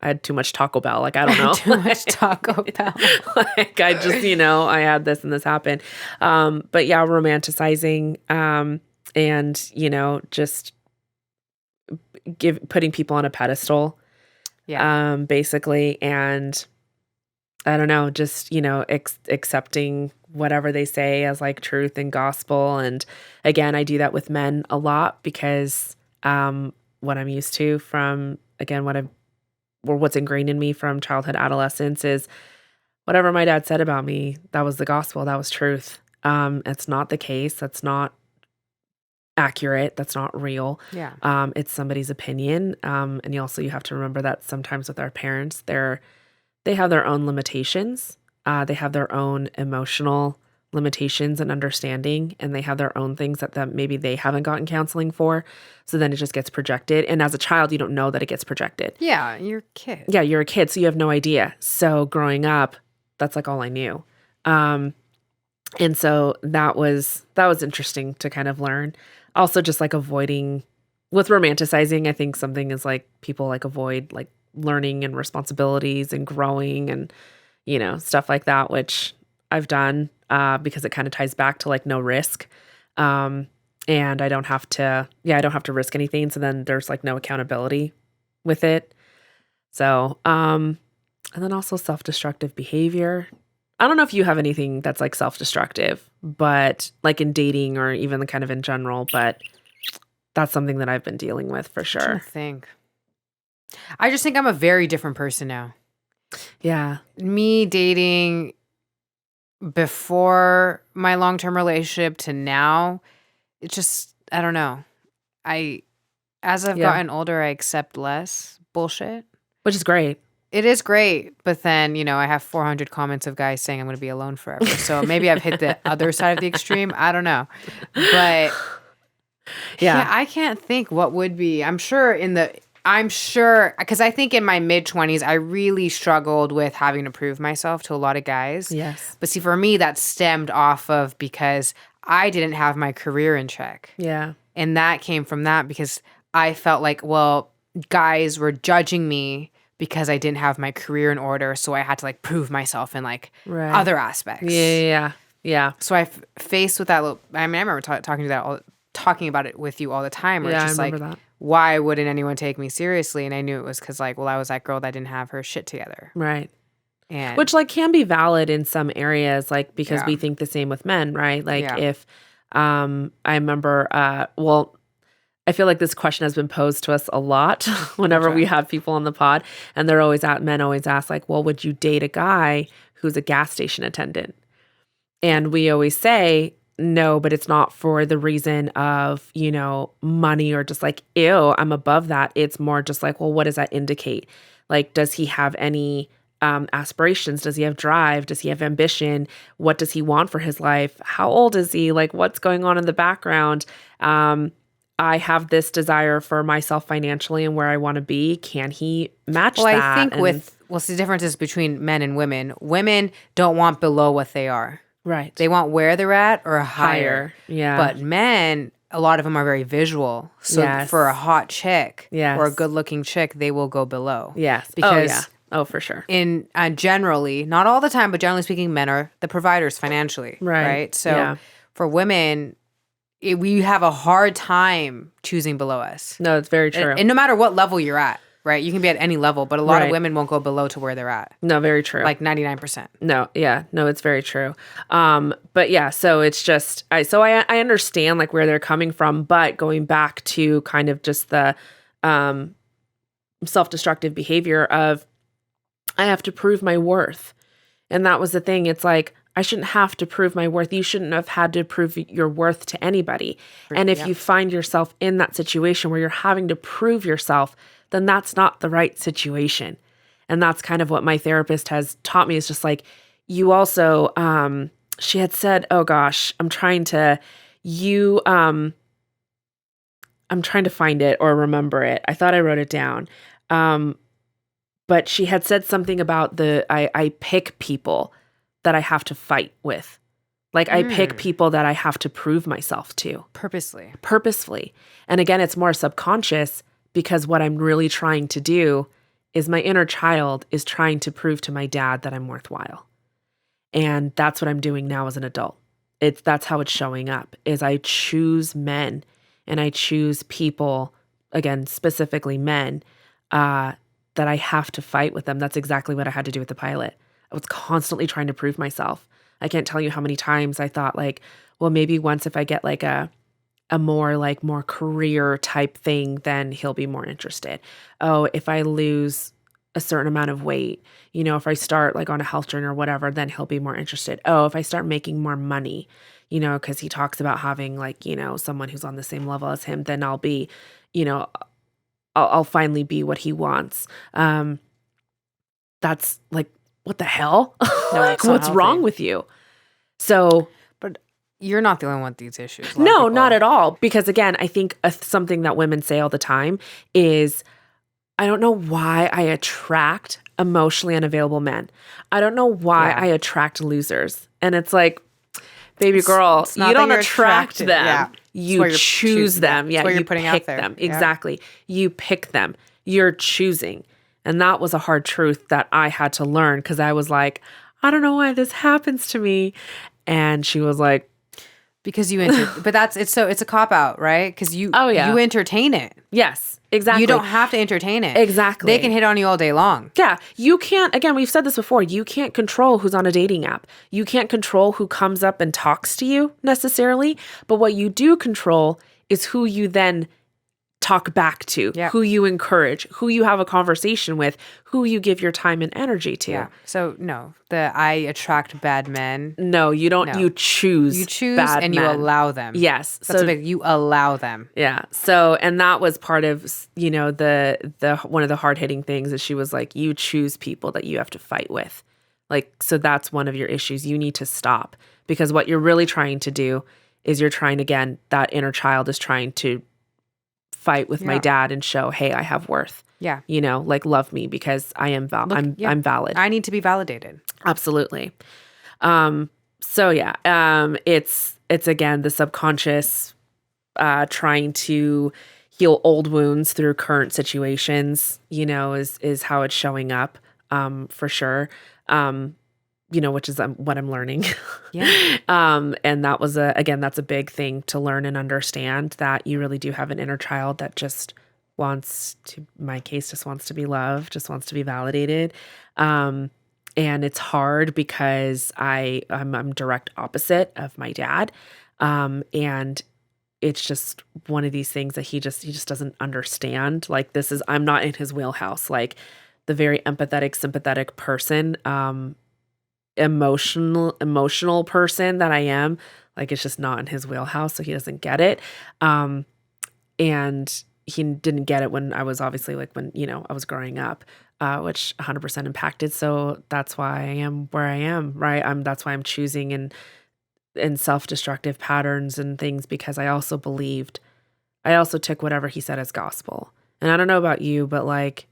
had too much Taco Bell. Like, I don't know. Too much Taco Bell. Like I just, I had this and this happened. But yeah, romanticizing, and, just putting people on a pedestal. Yeah. Basically. And I don't know, just, accepting whatever they say as like truth and gospel. And again, I do that with men a lot because what I'm used to from, again, what's ingrained in me from childhood, adolescence is whatever my dad said about me, that was the gospel, that was truth. It's not the case. That's not accurate. That's not real. Yeah. It's somebody's opinion. And you have to remember that sometimes with our parents, they have their own limitations. They have their own emotional limitations and understanding, and they have their own things that maybe they haven't gotten counseling for. So then it just gets projected. And as a child, you don't know that it gets projected. Yeah, you're a kid. Yeah, you're a kid, so you have no idea. So growing up, that's like all I knew. And so that was interesting to kind of learn. Also, just like avoiding with romanticizing, I think something is like people like avoid like learning and responsibilities and growing and, stuff like that, which I've done because it kind of ties back to like no risk. And I don't have to risk anything. So then there's like no accountability with it. So, and then also self-destructive behavior. I don't know if you have anything that's like self-destructive, but like in dating or even kind of in general, but that's something that I've been dealing with for I'm trying sure. to think. I just think I'm a very different person now. Yeah. Me dating before my long-term relationship to now, it's just, I don't know. As I've Yeah. gotten older, I accept less bullshit. Which is great. It is great, but then, I have 400 comments of guys saying I'm going to be alone forever. So maybe I've hit the other side of the extreme. I don't know. But yeah, I can't think what would be. I'm sure, because I think in my mid-20s, I really struggled with having to prove myself to a lot of guys. Yes. But see, for me, that stemmed off of because I didn't have my career in check. Yeah. And that came from that because I felt like, well, guys were judging me because I didn't have my career in order. So I had to like prove myself in like other aspects. Yeah. So faced with that I remember talking about it with you all the time. Where it's just I remember like, that. why wouldn't anyone take me seriously? And I knew it was because like, well, I was that girl that didn't have her shit together. Right. And which like can be valid in some areas, like because we think the same with men, right? Like if I remember, I feel like this question has been posed to us a lot whenever we have people on the pod, and men always ask like, well, would you date a guy who's a gas station attendant? And we always say no, but it's not for the reason of, money or just like, ew, I'm above that. It's more just like, well, what does that indicate? Like, does he have any aspirations? Does he have drive? Does he have ambition? What does he want for his life? How old is he? Like, what's going on in the background? I have this desire for myself financially and where I want to be. Can he match that? I think the difference is between men and women. Women don't want below what they are. Right. They want where they're at or higher. Yeah. But men, a lot of them are very visual. So for a hot chick or a good looking chick, they will go below. Yes. Because for sure. Generally, not all the time, but generally speaking, men are the providers financially. Right. So for women, we have a hard time choosing below us. No, it's very true. And no matter what level you're at, right? You can be at any level, but a lot of women won't go below to where they're at. No, very true. Like 99%. No, it's very true. But yeah, so it's just, I understand like where they're coming from, but going back to kind of just the self-destructive behavior of, I have to prove my worth. And that was the thing. It's like, I shouldn't have to prove my worth. You shouldn't have had to prove your worth to anybody. And if you find yourself in that situation where you're having to prove yourself, then that's not the right situation. And that's kind of what my therapist has taught me, is just like, you also, she had said, oh gosh, I'm trying to find it or remember it. I thought I wrote it down. But she had said something about I pick people that I have to fight with. Like I pick people that I have to prove myself to. Purposefully. And again, it's more subconscious because what I'm really trying to do is my inner child is trying to prove to my dad that I'm worthwhile. And that's what I'm doing now as an adult. That's how it's showing up, is I choose men and I choose people, again, specifically men, that I have to fight with them. That's exactly what I had to do with the pilot. I was constantly trying to prove myself. I can't tell you how many times I thought like, well, maybe once if I get like a more career type thing, then he'll be more interested. Oh, if I lose a certain amount of weight, if I start like on a health journey or whatever, then he'll be more interested. Oh, if I start making more money, because he talks about having like, someone who's on the same level as him, then I'll be, I'll finally be what he wants. That's like, what the hell? No, like, what's wrong with you? So, but you're not the only one with these issues. No, not at all. Because again, I think something that women say all the time is, I don't know why I attract emotionally unavailable men. I don't know why I attract losers. And it's like, baby girl, you don't attract them. Yeah. You choose them. Yeah, you pick them. Exactly. You pick them. You're choosing. And that was a hard truth that I had to learn, because I was like, I don't know why this happens to me. And she was like, because you but it's a cop out, right? Because you entertain it. Yes, exactly. You don't have to entertain it. Exactly. They can hit on you all day long. Yeah. You can't, again, we've said this before, you can't control who's on a dating app. You can't control who comes up and talks to you necessarily. But what you do control is who you then talk back to, Yeah. who you encourage, who you have a conversation with, who you give your time and energy to. Yeah. So no, I attract bad men. No, you don't. No. You choose. You choose bad and you men. allow them. Yes. That's a big. You allow them. Yeah. So, and that was part of, you know, the one of the hard hitting things is she was like, you choose people that you have to fight with. Like, so that's one of your issues. You need to stop, because what you're really trying to do is you're trying, again, that inner child is trying to fight with my dad and show, hey, I have worth. Yeah. You know, like, love me because I am I'm valid. I need to be validated. Absolutely. So yeah, it's again, the subconscious, trying to heal old wounds through current situations, you know, is how it's showing up, for sure. You know, which is what I'm learning. Yeah. And that was that's a big thing to learn and understand, that you really do have an inner child that just wants to, my case, just wants to be loved, just wants to be validated. And it's hard because I'm direct opposite of my dad. And it's just one of these things that he just doesn't understand. Like, I'm not in his wheelhouse. Like, the very empathetic, sympathetic person, emotional person that I am, like, it's just not in his wheelhouse, so he doesn't get it. And he didn't get it when I was obviously, like, when, you know, I was growing up, which 100% impacted. So that's why I am where I am, right? That's why I'm choosing in self-destructive patterns and things, because I also took whatever he said as gospel. And I don't know about you, but like,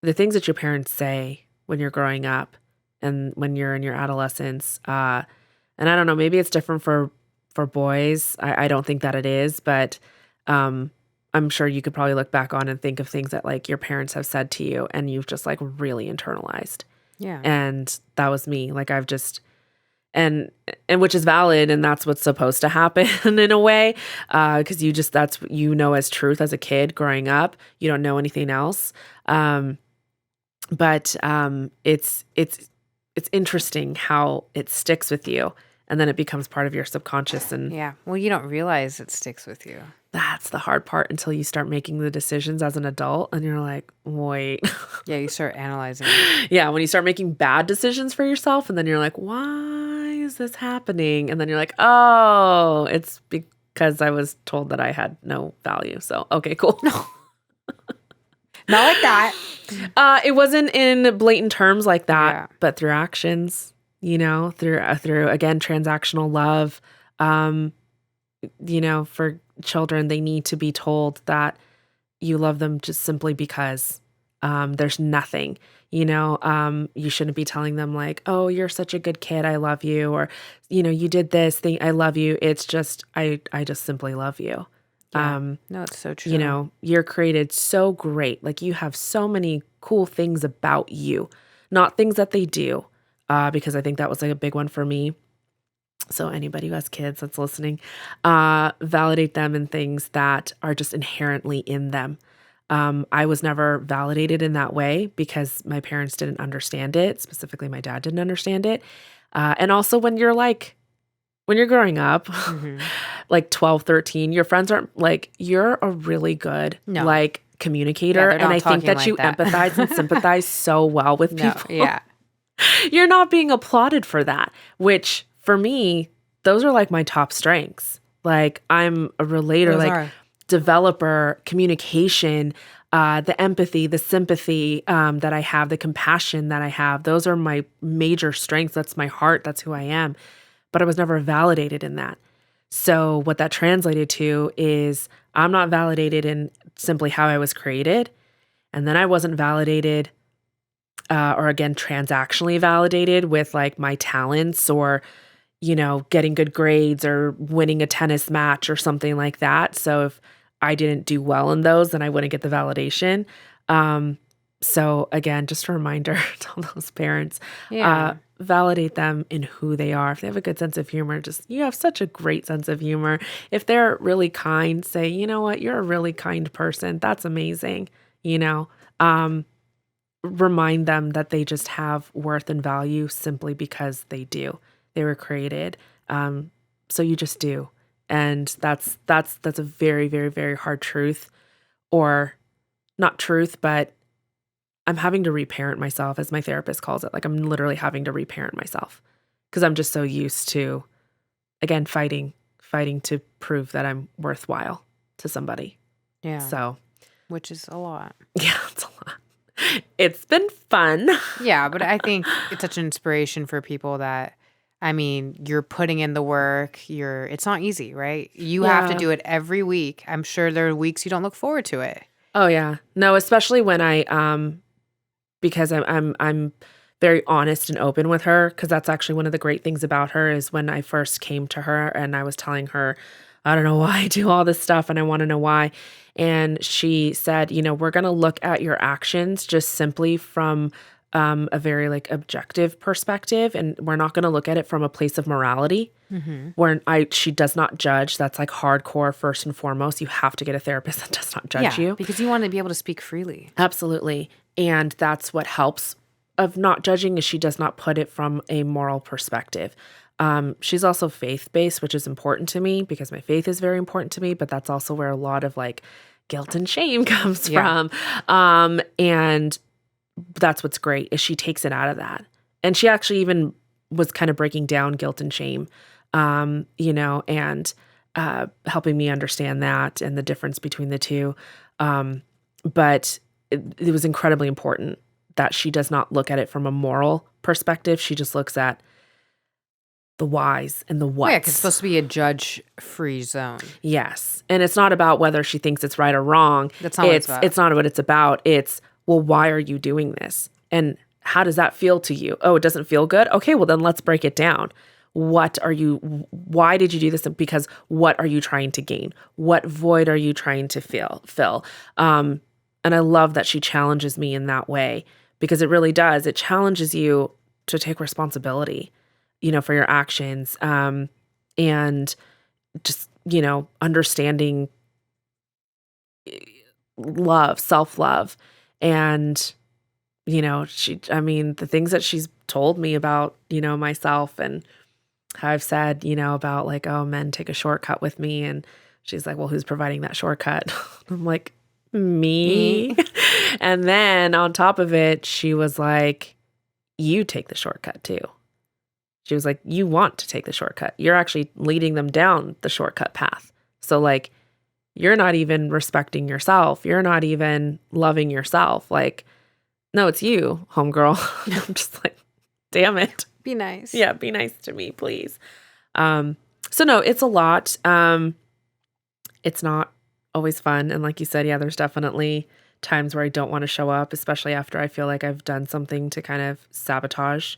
the things that your parents say when you're growing up and when you're in your adolescence, and I don't know, maybe it's different for boys. I don't think that it is, but I'm sure you could probably look back on and think of things that, like, your parents have said to you and you've just, like, really internalized. Yeah. And that was me. Like, I've just, and which is valid, and that's what's supposed to happen in a way, because that's what you know as truth as a kid growing up. You don't know anything else. But it's interesting how it sticks with you, and then it becomes part of your subconscious. And Yeah. Well, you don't realize it sticks with you. that's the hard part until you start making the decisions as an adult and you're like, wait. Yeah, you start analyzing it. Yeah, when you start making bad decisions for yourself and then you're like, why is this happening? And then you're like, oh, it's because I was told that I had no value. So, okay, cool. Not like that. It wasn't in blatant terms like that, Yeah. but through actions, you know, through again, transactional love. You know, for children, they need to be told that you love them just simply because. There's nothing, you know, you shouldn't be telling them like, oh, you're such a good kid, I love you, or, you know, you did this thing, I love you. It's just, I just simply love you. Yeah. No, it's so true. You know, you're created so great. Like, you have so many cool things about you, not things that they do, because I think that was like a big one for me. So anybody who has kids that's listening, validate them in things that are just inherently in them. I was never validated in that way because my parents didn't understand it. Specifically, my dad didn't understand it. And also when you're growing up, like 12, 13, your friends aren't like, you're a really good, like, communicator. Yeah, and I think that like you that. empathize and sympathize so well with people. Yeah. You're not being applauded for that, which for me, those are like my top strengths. Like, I'm a relator, developer, communication, the empathy, the sympathy that I have, the compassion that I have. Those are my major strengths. That's my heart. That's who I am. But I was never validated in that. So what that translated to is I'm not validated in simply how I was created. And then I wasn't validated or again, transactionally validated with like my talents or, you know, getting good grades or winning a tennis match or something like that. So if I didn't do well in those, then I wouldn't get the validation. So again, just a reminder to all those parents, validate them in who they are. If they have a good sense of humor, you have such a great sense of humor. If they're really kind, say, you know what, you're a really kind person. That's amazing. You know, remind them that they just have worth and value simply because they do. They were created. So you just do. And that's a very, very, very hard truth or not truth, but I'm having to reparent myself, as my therapist calls it. Like I'm literally having to reparent myself because I'm just so used to, again, fighting to prove that I'm worthwhile to somebody. Yeah. So, which is a lot. yeah, it's a lot. It's been fun. Yeah, but I think it's such an inspiration for people that, I mean, you're putting in the work. It's not easy, right? You have to do it every week. I'm sure there are weeks you don't look forward to it. Oh yeah. No, especially when because I'm very honest and open with her, because that's actually one of the great things about her is when I first came to her and I was telling her, I don't know why I do all this stuff and I want to know why. And she said, we're going to look at your actions just simply from a very like objective perspective. And we're not going to look at it from a place of morality where she does not judge. That's like hardcore first and foremost. You have to get a therapist that does not judge you. Because you want to be able to speak freely. Absolutely. And that's what helps of not judging is she does not put it from a moral perspective. She's also faith-based, which is important to me because my faith is very important to me, but that's also where a lot of like guilt and shame comes from. And that's what's great is she takes it out of that. And she actually even was kind of breaking down guilt and shame, and helping me understand that and the difference between the two. But it was incredibly important that she does not look at it from a moral perspective. She just looks at the whys and the whats. Yeah, 'cause it's supposed to be a judge-free zone. Yes. And it's not about whether she thinks it's right or wrong. That's not what it's about. It's not what it's about. It's, well, why are you doing this? And how does that feel to you? Oh, it doesn't feel good? Okay, well then let's break it down. Why did you do this? Because what are you trying to gain? What void are you trying to fill? And I love that she challenges me in that way because it really does. It challenges you to take responsibility, for your actions, and just, understanding love, self-love. And, the things that she's told me about, myself and how I've said, about like, oh, men take a shortcut with me. And she's like, well, who's providing that shortcut? I'm like, me. And then on top of it, she was like, you take the shortcut too. She was like, you want to take the shortcut. You're actually leading them down the shortcut path. So like, you're not even respecting yourself. You're not even loving yourself. Like, no, it's you, homegirl. I'm just like, damn it. Be nice. Yeah, be nice to me, please. So no, it's a lot. It's not always fun. And like you said, yeah, there's definitely times where I don't want to show up, especially after I feel like I've done something to kind of self-sabotage,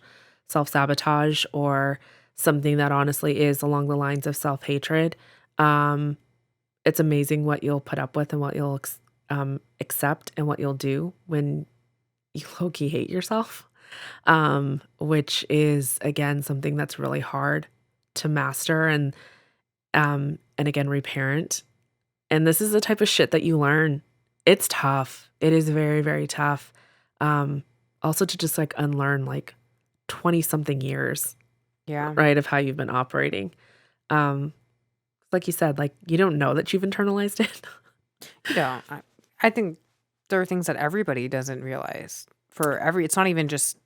or something that honestly is along the lines of self-hatred. It's amazing what you'll put up with and what you'll accept and what you'll do when you low-key hate yourself, which is, again, something that's really hard to master and again, reparent. And this is the type of shit that you learn. It's tough. It is very, very tough. Also to just like unlearn like 20 something years, right, of how you've been operating. Like you said, like you don't know that you've internalized it. You don't. I think there are things that everybody doesn't realize. It's not even just,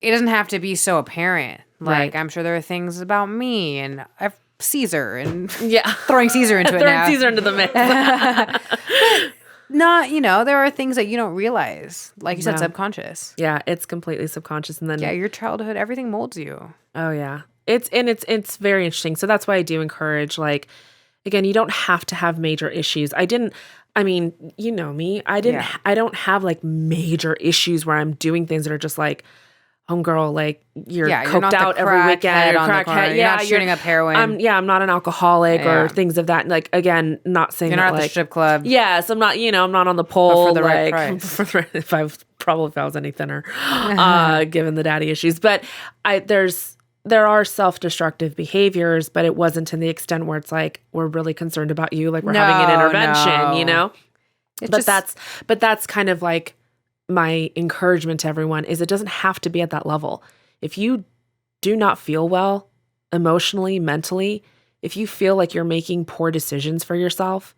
it doesn't have to be so apparent. Like, I'm sure there are things about me and Caesar and throwing Caesar into it now. Throwing Caesar into the mix. Not, there are things that you don't realize. Like you said, subconscious. Yeah, it's completely subconscious. And then your childhood, everything molds you. Oh yeah. It's very interesting. So that's why I do encourage, like, again, you don't have to have major issues. You know me. I don't have like major issues where I'm doing things that are just like, homegirl, like you're coked out every weekend, you're crackhead. You're not shooting up heroin. I'm not an alcoholic or things of that. Like, again, not saying you're that, not at like, the strip club. Yes, I'm not, I'm not on the pole. But for the like, right price. If I was any thinner, given the daddy issues. But there are self-destructive behaviors, but it wasn't to the extent where it's like, we're really concerned about you. Like we're having an intervention, But that's kind of like my encouragement to everyone is it doesn't have to be at that level. If you do not feel well emotionally, mentally, if you feel like you're making poor decisions for yourself,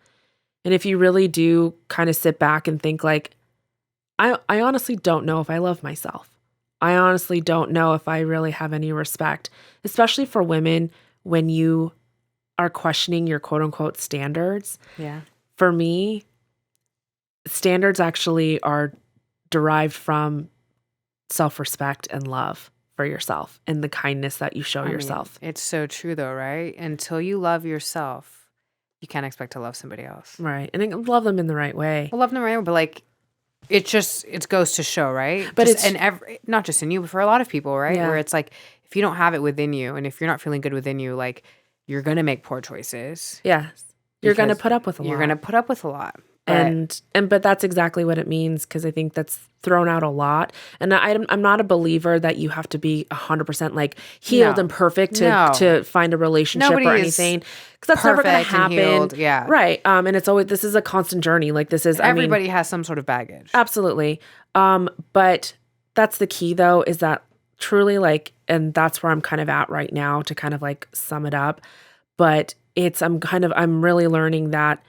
And if you really do kind of sit back and think like, I honestly don't know if I love myself. I honestly don't know if I really have any respect, especially for women when you are questioning your quote unquote standards. Yeah. For me, standards actually are derived from self-respect and love for yourself and the kindness that you show yourself. It's so true though, right? Until you love yourself, you can't expect to love somebody else. Right. And love them in the right way. Well, love them right, but like, it goes to show, right? But not just in you, but for a lot of people, right? Yeah. Where it's like, if you don't have it within you, and if you're not feeling good within you, like, you're gonna make poor choices. Yes. You're going to because put up with a lot. You're gonna put up with a lot. But that's exactly what it means, because I think that's thrown out a lot. And I'm not a believer that you have to be 100% like healed and perfect to find a relationship Nobody or is anything, because that's never going to perfect and healed, happen. yeah. Right. And it's always, this is a constant journey. Like this is, Everybody has some sort of baggage. Absolutely. But that's the key though, is that truly like, and that's where I'm kind of at right now to kind of like sum it up. But I'm really learning that,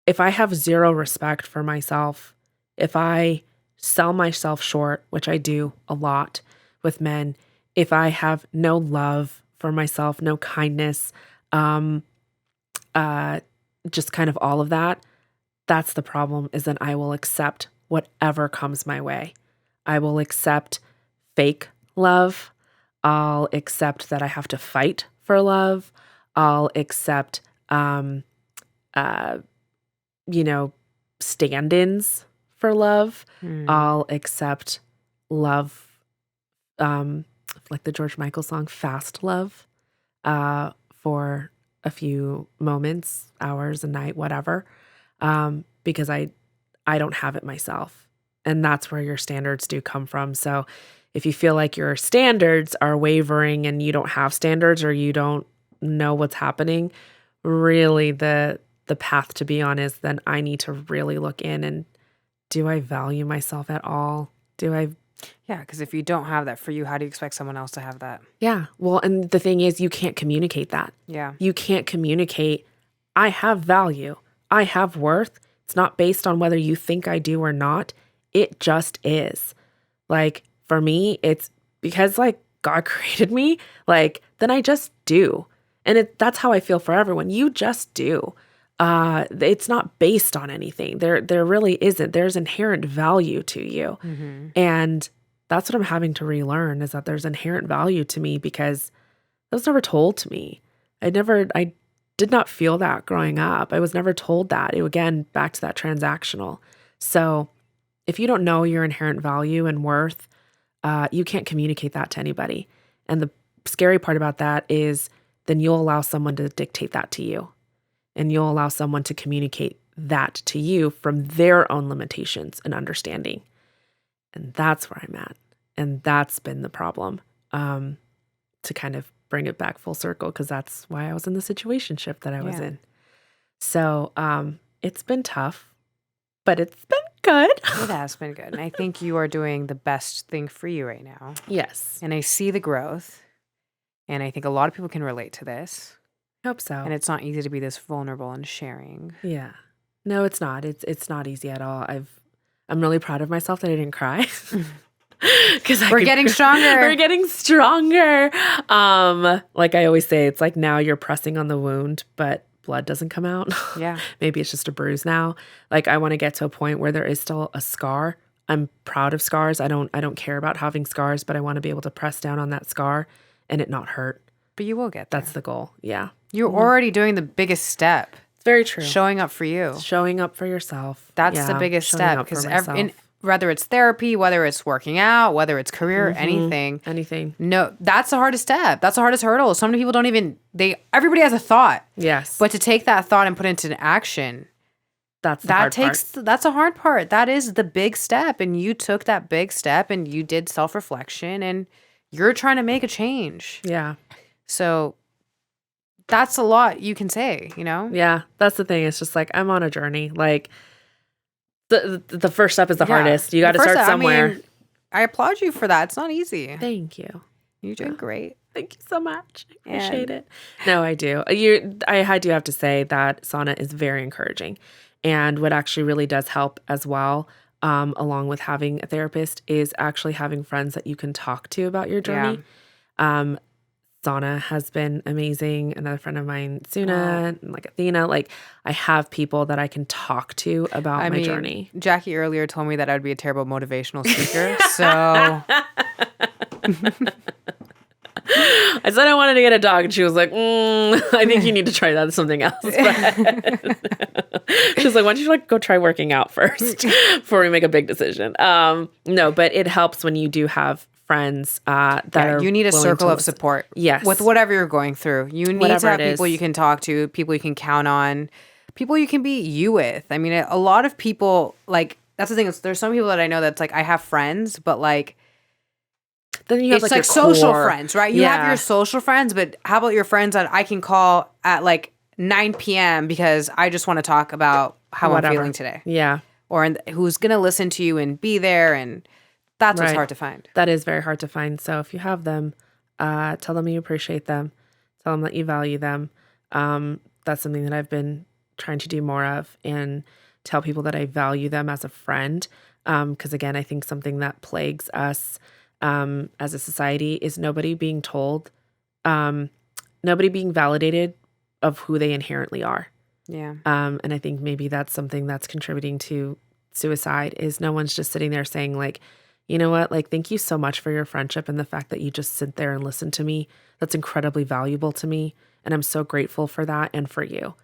if I have zero respect for myself, if I sell myself short, which I do a lot with men, if I have no love for myself, no kindness, just kind of all of that, that's the problem, is that I will accept whatever comes my way. I will accept fake love. I'll accept that I have to fight for love. I'll accept, stand-ins for love. I'll accept love, like the George Michael song, Fast Love, for a few moments, hours, a night, whatever, because I don't have it myself. And that's where your standards do come from. So if you feel like your standards are wavering and you don't have standards, or you don't know what's happening, really the path to be on is then I need to really look in and, do I value myself at all? Yeah, because if you don't have that for you, how do you expect someone else to have that? Yeah. Well, and the thing is, you can't communicate that. Yeah. You can't communicate, I have value. I have worth. It's not based on whether you think I do or not. It just is. Like, for me, it's because like God created me, like, then I just do. And that's how I feel for everyone. You just do. It's not based on anything. There really isn't. There's inherent value to you. Mm-hmm. And that's what I'm having to relearn, is that there's inherent value to me, because that was never told to me. I did not feel that growing up. I was never told that. Again, back to that transactional. So if you don't know your inherent value and worth, you can't communicate that to anybody. And the scary part about that is then you'll allow someone to dictate that to you. And you'll allow someone to communicate that to you from their own limitations and understanding. And that's where I'm at. And that's been the problem, to kind of bring it back full circle, because that's why I was in the situationship that I was in. So it's been tough, but it's been good. It has been good. And I think you are doing the best thing for you right now. Yes. And I see the growth. And I think a lot of people can relate to this. I hope so. And it's not easy to be this vulnerable and sharing. Yeah. No, it's not. It's not easy at all. I'm really proud of myself that I didn't cry. We're getting stronger. We're getting stronger. Like I always say, it's like now you're pressing on the wound, but blood doesn't come out. Yeah. Maybe it's just a bruise now. Like I want to get to a point where there is still a scar. I'm proud of scars. I don't care about having scars, but I want to be able to press down on that scar and it not hurt. But you will get there. That's the goal. Yeah. You're already doing the biggest step. It's very true. Showing up for you. Showing up for yourself. That's the biggest step. Because whether it's therapy, whether it's working out, whether it's career, anything. No, that's the hardest step. That's the hardest hurdle. So many people don't even, everybody has a thought. Yes. But to take that thought and put it into action, that's a hard part. That is the big step. And you took that big step and you did self-reflection and you're trying to make a change. Yeah. So that's a lot you can say, you know? Yeah, that's the thing. It's just like, I'm on a journey. Like the first step is the hardest. You got to start somewhere. I applaud you for that. It's not easy. Thank you. You're doing great. Thank you so much. I appreciate it. No, I do. I do have to say that sauna is very encouraging. And what actually really does help as well, along with having a therapist, is actually having friends that you can talk to about your journey. Sauna has been amazing. Another friend of mine, Suna, and like Athena, like I have people that I can talk to about my journey. Jackie earlier told me that I would be a terrible motivational speaker. So I said I wanted to get a dog, and she was like, I think you need to try that with something else. She's like, why don't you like go try working out first before we make a big decision? No, but it helps when you do have friends that are you need a circle of support. Yes. With whatever you're going through. You need to have people you can talk to, people you can count on, people you can be you with. I mean, a lot of people, like, that's the thing. There's some people that I know that's like, I have friends, but like, then you have it's like social friends, right? You have your social friends, but how about your friends that I can call at like 9 p.m. because I just want to talk about how I'm feeling today. Yeah. Or who's going to listen to you and be there, and that's what's hard to find. That is very hard to find. So if you have them, tell them you appreciate them. Tell them that you value them. That's something that I've been trying to do more of, and tell people that I value them as a friend. Because again, I think something that plagues us as a society is nobody being told, nobody being validated of who they inherently are. Yeah. And I think maybe that's something that's contributing to suicide, is no one's just sitting there saying like, you know what, like, thank you so much for your friendship and the fact that you just sit there and listen to me. That's incredibly valuable to me. And I'm so grateful for that and for you.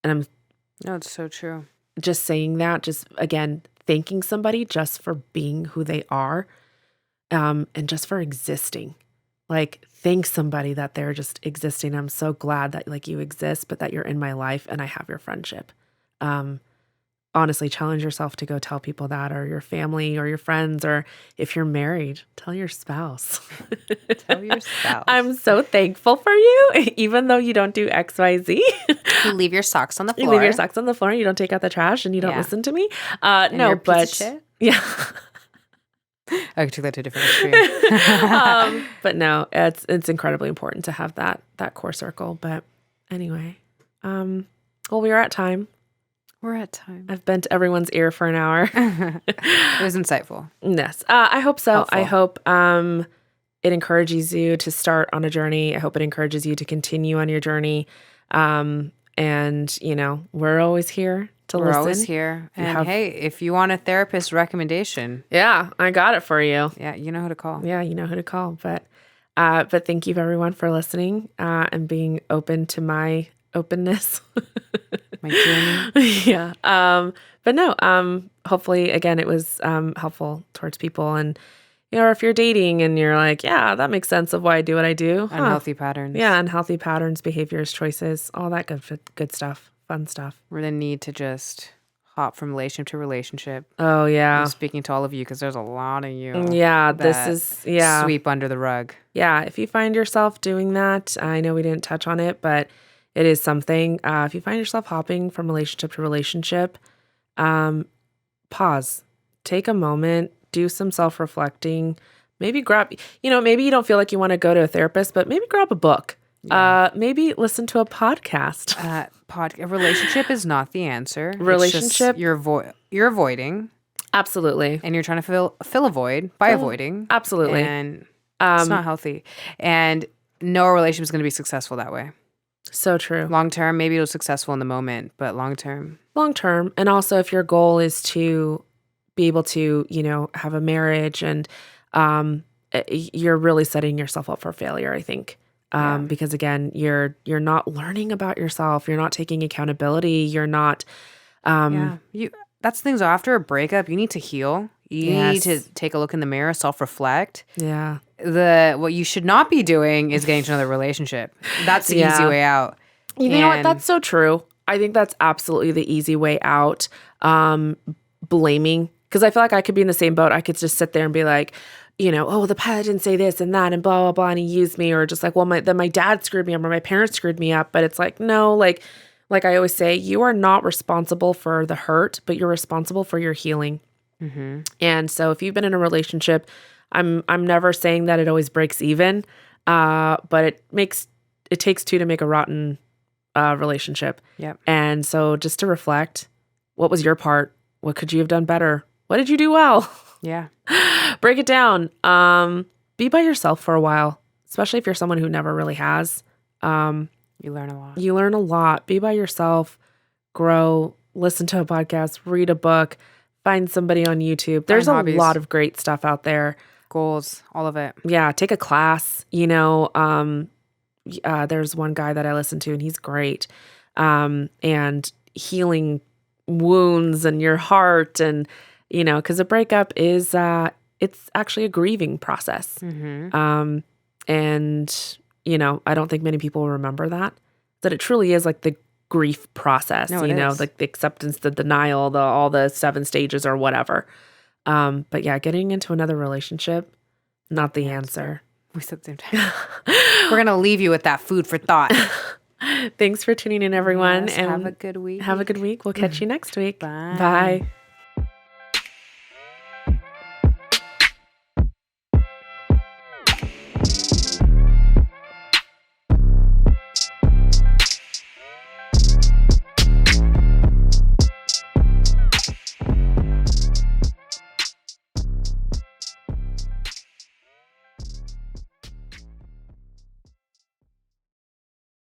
And No, it's so true. Just saying that, just again, thanking somebody just for being who they are, and just for existing. Like, thank somebody that they're just existing. I'm so glad that like you exist, but that you're in my life and I have your friendship. Honestly, challenge yourself to go tell people that, or your family or your friends, or if you're married, tell your spouse. Tell your spouse. I'm so thankful for you, even though you don't do X, Y, Z. You leave your socks on the floor. You leave your socks on the floor. You don't take out the trash, and you don't listen to me. And no, you're a piece but of shit? Yeah. I took that to a different extreme. But no, it's incredibly important to have that core circle. But anyway, well, we are at time. We're at time. I've bent everyone's ear for an hour. It was insightful. Yes. I hope so. Helpful. I hope it encourages you to start on a journey. I hope it encourages you to continue on your journey. And, you know, we're always here to listen. We're always here. And hey, if you want a therapist recommendation. Yeah, I got it for you. Yeah, you know who to call. Yeah, you know who to call. But thank you everyone for listening and being open to my openness. My journey. Yeah. But no, hopefully again, it was helpful towards people. And, you know, if you're dating and you're like, yeah, that makes sense of why I do what I do. Unhealthy patterns. Yeah. Unhealthy patterns, behaviors, choices, all that good stuff, fun stuff. We're the need to just hop from relationship to relationship. Oh yeah. I'm speaking to all of you because there's a lot of you. Yeah. This is, yeah. Sweep under the rug. Yeah. If you find yourself doing that, I know we didn't touch on it, but it is something. If you find yourself hopping from relationship to relationship, pause, take a moment, do some self-reflecting, maybe maybe you don't feel like you want to go to a therapist, but maybe grab a book. Yeah. Maybe listen to a podcast. A relationship is not the answer. Relationship, you're avoiding. Absolutely. And you're trying to fill a void by avoiding. Absolutely. And it's not healthy. And no relationship is going to be successful that way. So true. Long term, maybe it'll be successful in the moment, but long term. Long term. And also if your goal is to be able to, you know, have a marriage, and you're really setting yourself up for failure, I think. Because again, you're not learning about yourself. You're not taking accountability. You're not. That's things after a breakup. You need to heal. You need to take a look in the mirror, self-reflect. Yeah. What you should not be doing is getting to another relationship. That's the easy way out. You know what? That's so true. I think that's absolutely the easy way out. Blaming, because I feel like I could be in the same boat. I could just sit there and be like, you know, oh, the pilot didn't say this and that and blah, blah, blah, and he used me, or just like, well, then my dad screwed me up or my parents screwed me up. But it's like, no, like I always say, you are not responsible for the hurt, but you're responsible for your healing. Mm-hmm. And so if you've been in a relationship, I'm never saying that it always breaks even. But it takes two to make a rotten relationship. Yep. And so just to reflect, what was your part? What could you have done better? What did you do well? Yeah. Break it down. Be by yourself for a while, especially if you're someone who never really has. You learn a lot. You learn a lot. Be by yourself, grow, listen to a podcast, read a book, find somebody on YouTube. There's a hobbies. lot of great stuff out there. Goals, all of it. Yeah, take a class. There's one guy that I listen to, and he's great. And healing wounds in your heart, and because a breakup is it's actually a grieving process. Mm-hmm. And I don't think many people remember that it truly is like the grief process. No, it is. Like the acceptance, the denial, all the 7 stages or whatever. But yeah, getting into another relationship, not the answer. We said the same time. We're going to leave you with that food for thought. Thanks for tuning in, everyone. Yes, and have a good week. Have a good week. We'll catch you next week. Bye. Bye.